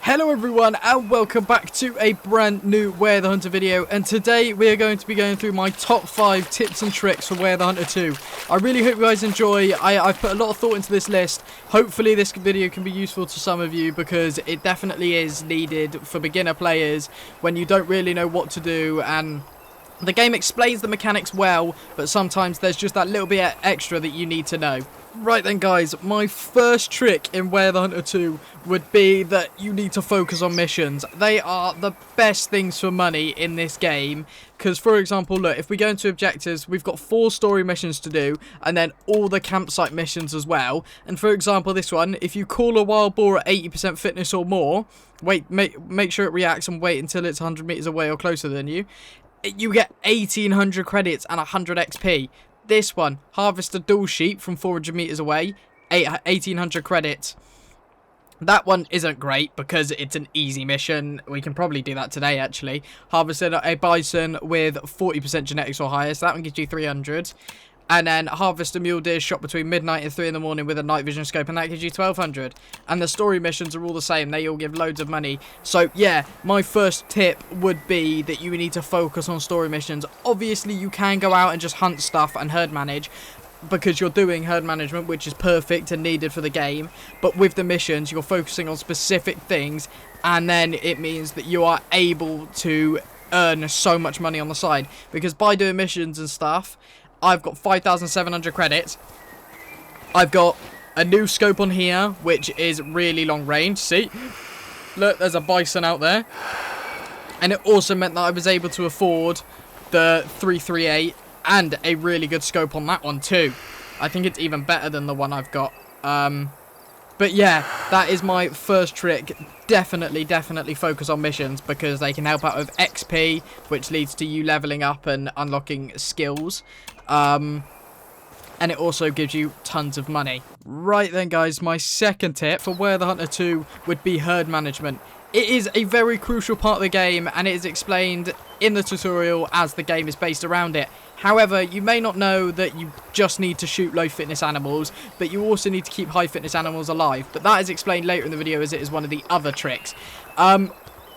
Hello everyone and welcome back to a brand new Where the Hunter video, and today we are going to be going through my top 5 tips and tricks for Where the Hunter 2. I really hope you guys enjoy. I've put a lot of thought into this list. Hopefully this video can be useful to some of you because it definitely is needed for beginner players when you don't really know what to do, and the game explains the mechanics well, but sometimes there's just that little bit extra that you need to know. Right then guys, my first trick in Where the Hunter 2 would be that you need to focus on missions. They are the best things for money in this game, because for example, look, if we go into objectives, we've got 4 story missions to do, and then all the campsite missions as well. And for example, this one, if you call a wild boar at 80% fitness or more, make sure it reacts and wait until it's 100 meters away or closer than you, you get 1800 credits and 100 XP. This one, harvest a dual sheep from 400 meters away, 1800 credits. That one isn't great because it's an easy mission. We can probably do that today actually. Harvested a bison with 40% genetics or higher, so that one gives you 300. And then harvest a mule deer shot between midnight and 3 in the morning with a night vision scope, and that gives you 1200. And the story missions are all the same. They all give loads of money. So yeah, my first tip would be that you need to focus on story missions. Obviously you can go out and just hunt stuff and herd manage, because you're doing herd management, which is perfect and needed for the game. But with the missions, you're focusing on specific things, and then it means that you are able to earn so much money on the side. Because by doing missions and stuff, I've got 5,700 credits. I've got a new scope on here, which is really long range. See? Look, there's a bison out there. And it also meant that I was able to afford the 338 and a really good scope on that one too. I think it's even better than the one I've got. But yeah, that is my first trick. Definitely focus on missions because they can help out with XP, which leads to you leveling up and unlocking skills. And it also gives you tons of money. Right then guys, my second tip for Where the Hunter 2 would be herd management. It is a very crucial part of the game, and it is explained in the tutorial as the game is based around it. However, you may not know that you just need to shoot low fitness animals, but you also need to keep high fitness animals alive. But that is explained later in the video as it is one of the other tricks.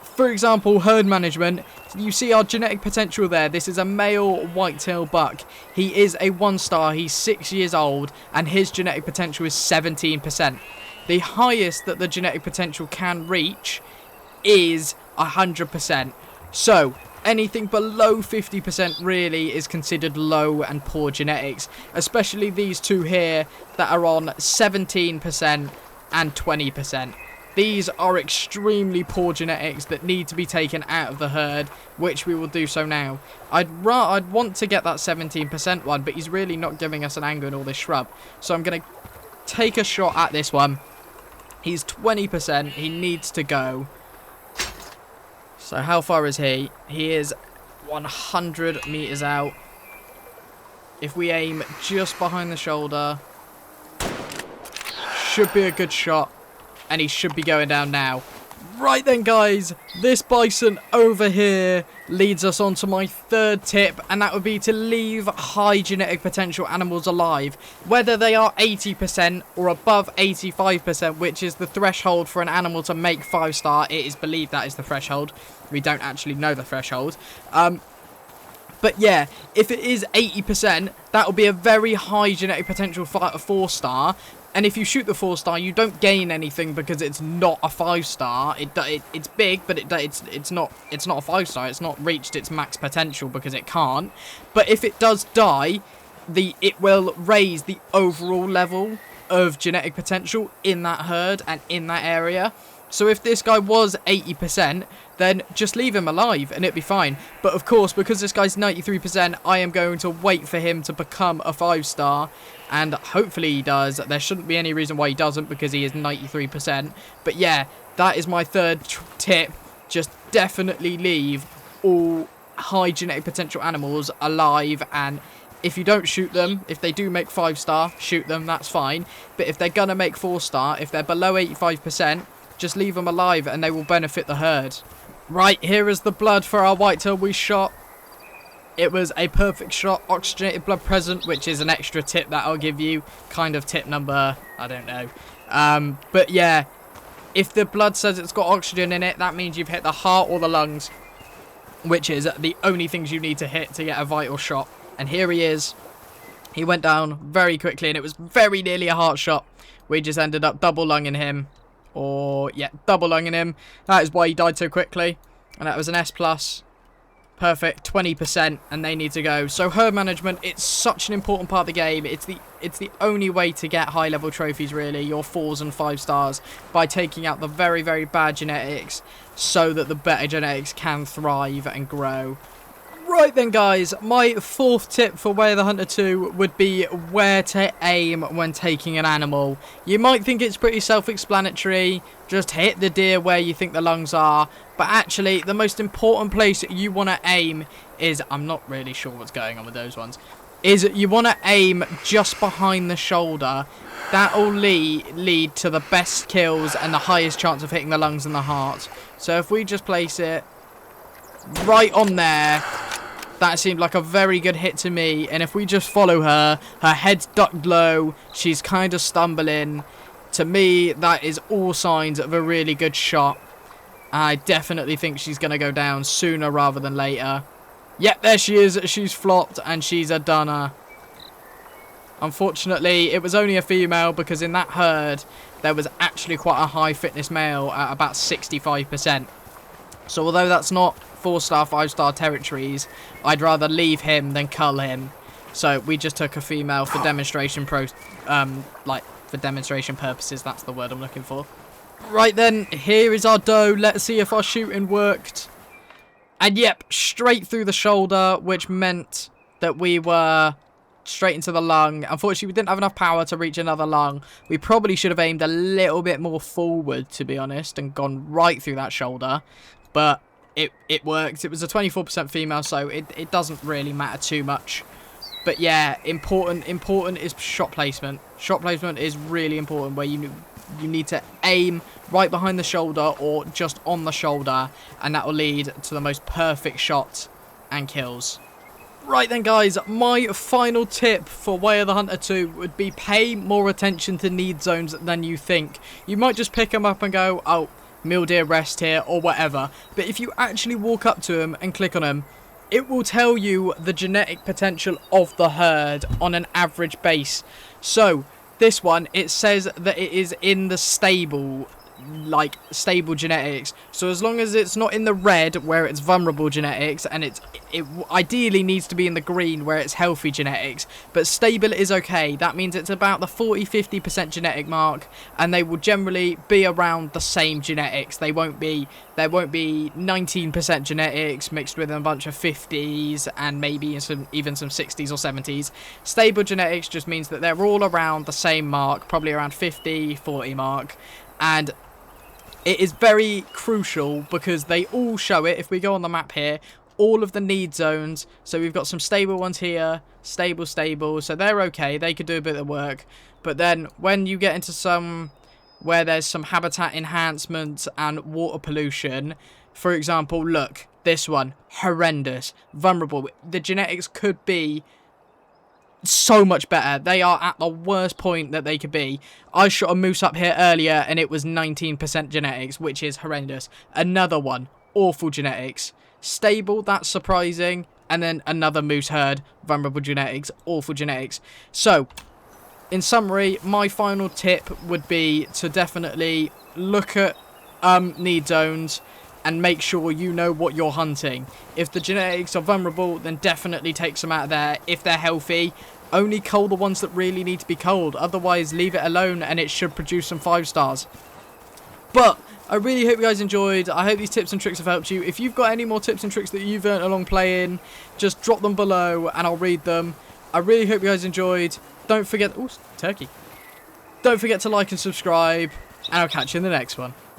For example, herd management, you see our genetic potential there. This is a male whitetail buck. He is a 1-star, he's 6 years old, and his genetic potential is 17%. The highest that the genetic potential can reach is 100%. So anything below 50% really is considered low and poor genetics, especially these two here that are on 17% and 20%. These are extremely poor genetics that need to be taken out of the herd, which we will do so now. I'd want to get that 17% one, but he's really not giving us an angle in all this shrub. So I'm going to take a shot at this one. He's 20%, he needs to go. So how far is he? He is 100 meters out. If we aim just behind the shoulder, should be a good shot. And he should be going down now. Right then guys, this bison over here leads us on to my third tip, and that would be to leave high genetic potential animals alive. Whether they are 80% or above 85%, which is the threshold for an animal to make 5-star, it is believed that is the threshold. We don't actually know the threshold. But yeah, if it is 80%, that will be a very high genetic potential for a 4-star. And if you shoot the 4-star, you don't gain anything because it's not a 5-star. It's big, but it's not a 5-star. It's not reached its max potential because it can't. But if it does die, it will raise the overall level of genetic potential in that herd and in that area. So if this guy was 80%, then just leave him alive and it'd be fine. But of course, because this guy's 93%, I am going to wait for him to become a 5-star. And hopefully he does. There shouldn't be any reason why he doesn't because he is 93%. But yeah, that is my third tip. Just definitely leave all high genetic potential animals alive, and if you don't shoot them, if they do make 5-star, shoot them, that's fine. But if they're gonna make 4-star, if they're below 85%, just leave them alive and they will benefit the herd. Right, here is the blood for our whitetail we shot. It was a perfect shot, oxygenated blood present, which is an extra tip that I'll give you. Kind of tip number, I don't know. But yeah, If the blood says it's got oxygen in it, that means you've hit the heart or the lungs, which is the only things you need to hit to get a vital shot. And here he is. He went down very quickly, and it was very nearly a heart shot. We just ended up double lunging him. Or, yeah, double lunging him. That is why he died so quickly. And that was an S+. Perfect, 20%, and they need to go. So herd management, it's such an important part of the game. It's the only way to get high-level trophies, really, your 4s and 5 stars, by taking out the very, very bad genetics so that the better genetics can thrive and grow. Right then, guys, my fourth tip for Way of the Hunter 2 would be where to aim when taking an animal. You might think it's pretty self-explanatory, just hit the deer where you think the lungs are, but actually the most important place you want to aim is, I'm not really sure what's going on with those ones, is you want to aim just behind the shoulder. That will lead to the best kills and the highest chance of hitting the lungs and the heart. So if we just place it right on there, that seemed like a very good hit to me. And if we just follow her, her head's ducked low, she's kind of stumbling. To me, that is all signs of a really good shot. I definitely think she's going to go down sooner rather than later. Yep, there she is. She's flopped and she's a dunner. Unfortunately, it was only a female because in that herd, there was actually quite a high fitness male at about 65%. So although that's not 4-star, 5-star territories, I'd rather leave him than cull him. So we just took a female for demonstration for demonstration purposes. That's the word I'm looking for. Right then, here is our doe. Let's see if our shooting worked. And yep, straight through the shoulder, which meant that we were straight into the lung. Unfortunately, we didn't have enough power to reach another lung. We probably should have aimed a little bit more forward, to be honest, and gone right through that shoulder. But it worked. It was a 24% female, so it doesn't really matter too much. But yeah, important is shot placement. Shot placement is really important, where you need to aim right behind the shoulder or just on the shoulder, and that will lead to the most perfect shot and kills. Right then, guys, my final tip for Way of the Hunter 2 would be pay more attention to need zones than you think. You might just pick them up and go, oh, mule deer rest here or whatever, but if you actually walk up to them and click on them, it will tell you the genetic potential of the herd on an average base. So this one, it says that it is in the stable genetics. So as long as it's not in the red where it's vulnerable genetics, and it ideally needs to be in the green where it's healthy genetics, but stable is okay. That means it's about the 40-50% genetic mark, and they will generally be around the same genetics. There won't be 19% genetics mixed with a bunch of 50s and maybe even some 60s or 70s. Stable genetics just means that they're all around the same mark, probably around 50-40 mark, and it is very crucial because they all show it. If we go on the map here, all of the need zones. So we've got some stable ones here, stable, so they're okay. They could do a bit of work. But then when you get into some where there's some habitat enhancement and water pollution, for example, look, this one, horrendous, vulnerable. The genetics could be so much better. They are at the worst point that they could be. I shot a moose up here earlier and it was 19% genetics, which is horrendous. Another one, awful genetics. Stable, that's surprising. And then another moose herd, vulnerable genetics, awful genetics. So, in summary, my final tip would be to definitely look at need zones and make sure you know what you're hunting. If the genetics are vulnerable, then definitely take some out of there. If they're healthy, only cull the ones that really need to be culled. Otherwise, leave it alone and it should produce some 5 stars. But I really hope you guys enjoyed. I hope these tips and tricks have helped you. If you've got any more tips and tricks that you've learned along playing, just drop them below and I'll read them. I really hope you guys enjoyed. Don't forget... Ooh, turkey. Don't forget to like and subscribe, and I'll catch you in the next one.